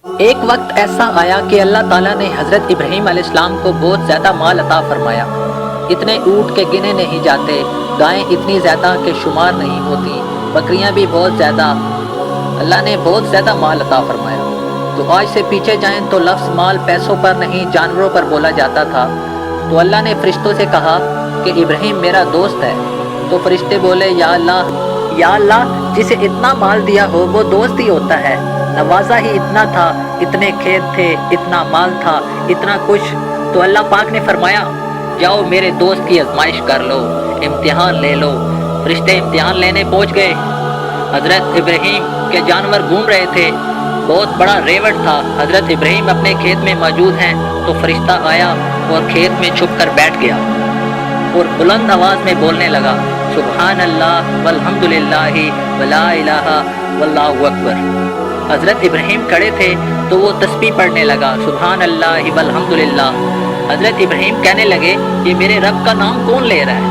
ایک وقت ایسا آیا کہ اللہ تعالیٰ نے حضرت ابراہیم علیہ السلام کو بہت زیادہ مال عطا فرمایا۔ اتنے اونٹ کے گنے نہیں جاتے، گائیں اتنی زیادہ کہ شمار نہیں ہوتی، بکریاں بھی بہت زیادہ۔ اللہ نے بہت زیادہ مال عطا فرمایا۔ تو آج سے پیچھے جائیں تو لفظ مال پیسوں پر نہیں جانوروں پر بولا جاتا تھا۔ تو اللہ نے فرشتوں سے کہا کہ ابراہیم میرا دوست ہے۔ تو فرشتے بولے یا اللہ جسے اتنا مال دیا ہو وہ دوست ہی ہوتا ہے، نوازا ہی اتنا تھا، اتنے کھیت تھے، اتنا مال تھا، اتنا کچھ۔ تو اللہ پاک نے فرمایا جاؤ میرے دوست کی آزمائش کر لو، امتحان لے لو۔ فرشتے امتحان لینے پہنچ گئے۔ حضرت ابراہیم کے جانور گھوم رہے تھے، بہت بڑا ریوڑ تھا۔ حضرت ابراہیم اپنے کھیت میں موجود ہیں تو فرشتہ آیا اور کھیت میں چھپ کر بیٹھ گیا اور بلند آواز میں بولنے لگا سبحان اللہ والحمد للہ ولا الہ واللہ اکبر۔ حضرت ابراہیم کھڑے تھے تو وہ تسبیح پڑھنے لگا سبحان اللہ والحمد للہ۔ حضرت ابراہیم کہنے لگے یہ میرے رب کا نام کون لے رہا ہے؟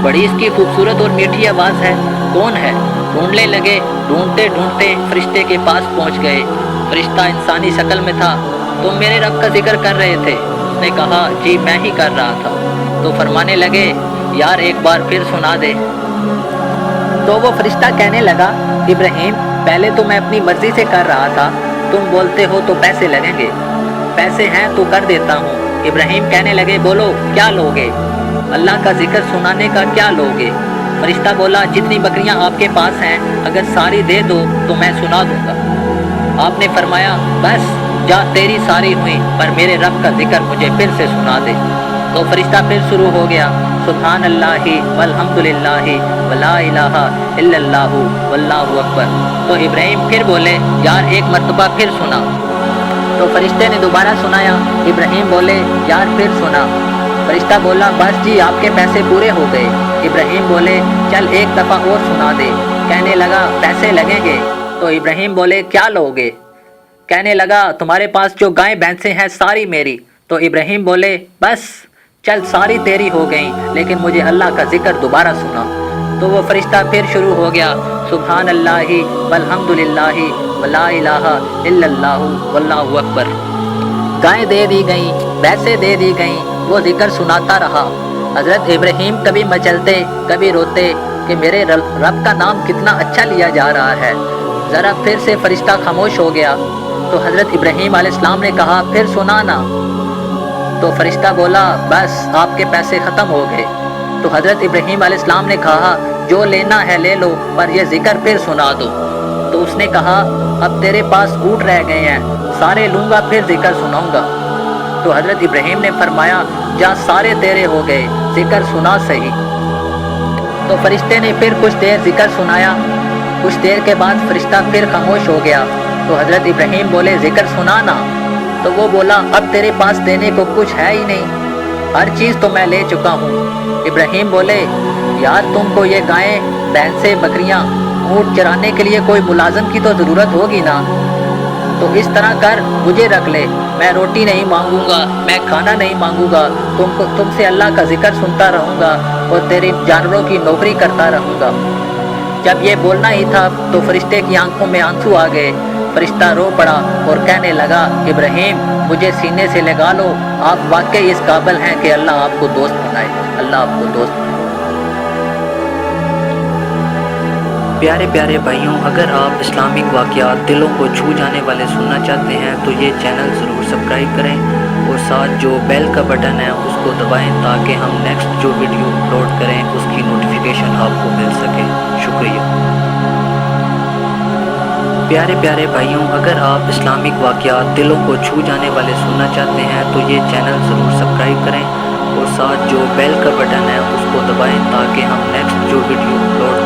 بڑی اس کی خوبصورت اور میٹھی آواز ہے، کون ہے؟ ڈھونڈنے لگے، ڈھونڈتے ڈھونڈتے فرشتے کے پاس پہنچ گئے۔ فرشتہ انسانی شکل میں تھا۔ تم میرے رب کا ذکر کر رہے تھے؟ اس نے کہا جی میں ہی کر رہا تھا۔ تو فرمانے لگے یار ایک بار پھر سنا دے۔ تو وہ فرشتہ کہنے لگا ابراہیم پہلے تو میں اپنی مرضی سے کر رہا تھا، تم بولتے ہو تو پیسے لگیں گے، پیسے ہیں تو کر دیتا ہوں۔ ابراہیم کہنے لگے بولو کیا لوگے؟ اللہ کا ذکر سنانے کا کیا لوگے؟ فرشتہ بولا جتنی بکریاں آپ کے پاس ہیں اگر ساری دے دو تو میں سنا دوں گا۔ آپ نے فرمایا بس جا تیری ساری ہوئی پر میرے رب کا ذکر مجھے پھر سے سنا دے۔ تو فرشتہ پھر شروع ہو گیا سبحان اللہ والحمد للہ ولا الہ الا اللہ واللہ اکبر۔ تو ابراہیم پھر بولے یار ایک مرتبہ پھر سنا۔ تو فرشتے نے دوبارہ سنایا، ابراہیم بولے یار پھر سنا۔ فرشتہ بولا بس جی آپ کے پیسے پورے ہو گئے۔ ابراہیم بولے چل ایک دفعہ اور سنا دے۔ کہنے لگا پیسے لگیں گے۔ تو ابراہیم بولے کیا لوگے؟ کہنے لگا تمہارے پاس جو گائیں بھینسیں ہیں ساری میری۔ تو ابراہیم بولے بس چل ساری تیری ہو گئیں لیکن مجھے اللہ کا ذکر دوبارہ سنا۔ تو وہ فرشتہ پھر شروع ہو گیا سبحان اللہ والحمد للہ ولا الہ الا اللہ واللہ اکبر۔ گائیں دے دی گئیں، بھینسیں دے دی گئیں، وہ ذکر سناتا رہا۔ حضرت ابراہیم کبھی مچلتے کبھی روتے کہ میرے رب کا نام کتنا اچھا لیا جا رہا ہے۔ ذرا پھر سے فرشتہ خاموش ہو گیا تو حضرت ابراہیم علیہ السلام نے کہا پھر سنانا۔ تو فرشتہ بولا بس آپ کے پیسے ختم ہو گئے۔ تو حضرت ابراہیم علیہ السلام نے کہا جو لینا ہے لے لو پر یہ ذکر پھر سنا دو۔ تو اس نے کہا اب تیرے پاس اونٹ رہ گئے ہیں، سارے لوں گا پھر ذکر سناؤں گا۔ تو حضرت ابراہیم نے فرمایا جا سارے تیرے ہو گئے، ذکر سنا صحیح۔ تو فرشتے نے پھر کچھ دیر ذکر سنایا۔ کچھ دیر کے بعد فرشتہ پھر خاموش ہو گیا تو حضرت ابراہیم بولے ذکر سنانا۔ تو وہ بولا اب تیرے پاس دینے کو کچھ ہے ہی نہیں، ہر چیز تو میں لے چکا ہوں۔ ابراہیم بولے یار تم کو یہ گائیں بھینسیں بکریاں اونٹ چرانے کے لیے کوئی ملازم کی تو ضرورت ہوگی نا، تو اس طرح کر مجھے رکھ لے، میں روٹی نہیں مانگوں گا، میں کھانا نہیں مانگوں گا، تم سے اللہ کا ذکر سنتا رہوں گا اور تیرے جانوروں کی نوکری کرتا رہوں گا۔ جب یہ بولنا ہی تھا تو فرشتے کی آنکھوں میں آنسو آ گئے۔ فرشتہ رو پڑا اور کہنے لگا ابراہیم مجھے سینے سے لگا لو، آپ واقعی اس قابل ہیں کہ اللہ آپ کو دوست بنائے، اللہ آپ کو دوست بنائے۔ پیارے پیارے بھائیوں، اگر آپ اسلامک واقعات دلوں کو چھو جانے والے سننا چاہتے ہیں تو یہ چینل ضرور سبسکرائب کریں اور ساتھ جو بیل کا بٹن ہے اس کو دبائیں تاکہ ہم نیکسٹ جو ویڈیو اپلوڈ کریں اس کی نوٹیفیکیشن آپ کو مل سکے۔ شکریہ۔ پیارے پیارے بھائیوں، اگر آپ اسلامک واقعات دلوں کو چھو جانے والے سننا چاہتے ہیں تو یہ چینل ضرور سبسکرائب کریں اور ساتھ جو بیل کا بٹن ہے اس کو دبائیں تاکہ ہم نیکسٹ جو ویڈیو اپلوڈ